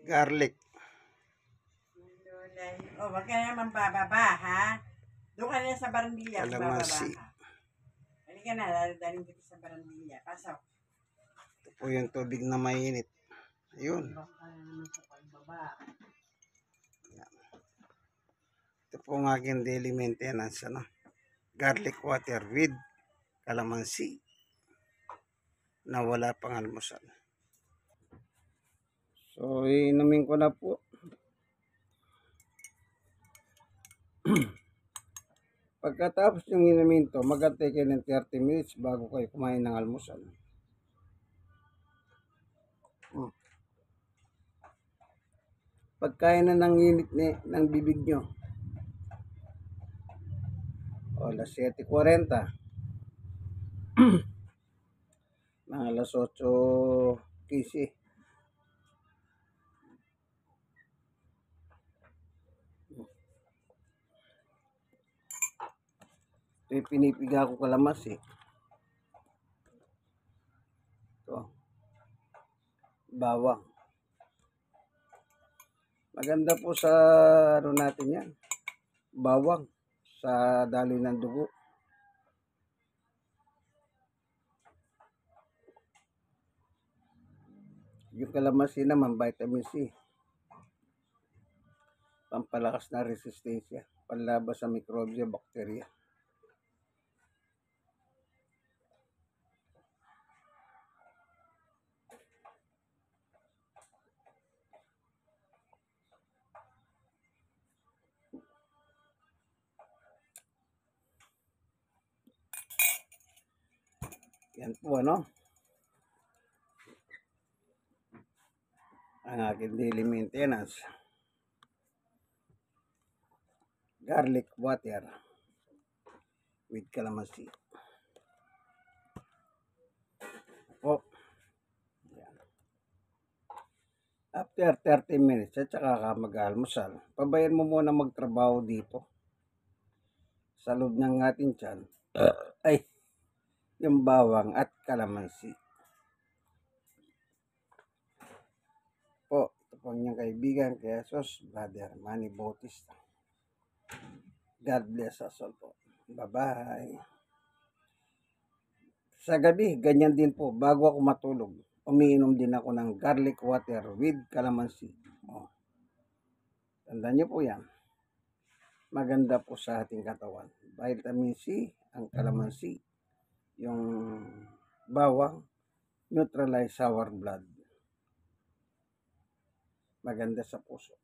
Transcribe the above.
Garlic. Oh, wag ka naman bababa, ha? Doon ka na sa barandilla, bababa Kalamansi. ka. Halika na, dadaling kita sa barandilla. Pasok. Ito po yung tubig na mainit. Ayun. Baka ka naman sa pagbaba. Ito po ang aking daily maintenance. Garlic water with kalamansi na wala pang almusal. So, inumin ko na po. Pagkatapos yung inumin to, mag-antay kayo ng 30 minutes bago kayo kumain ng almusal. Pagkain na ng init ng bibig nyo. O, alas 7:40. Mga alas 8:15. Ito yung pinipiga ko kalamansi. Ito. Bawang. Maganda po sa natin yan. Bawang. Sa daloy ng dugo. Yung kalamansi naman, vitamin C. Pampalakas na resistensya. Panlabas sa mikrobyo, bakterya. Yan po ang aking daily maintenance. Garlic water with kalamansi. Po. Yan. After 30 minutes at saka ka mag-almusal, pabayan mo muna magtrabaho dito sa loob ng ating tiyan. Ay, yung bawang at kalamansi. Po, ito po niyang kaibigan, Jesus, Brother Manny Bautista. God bless us all po. Bye-bye. Sa gabi, ganyan din po, bago ako matulog, umiinom din ako ng garlic water with kalamansi. Tandaan niyo po yan. Maganda po sa ating katawan. Vitamin C, ang kalamansi, yung bawang, neutralize our blood. Maganda sa puso.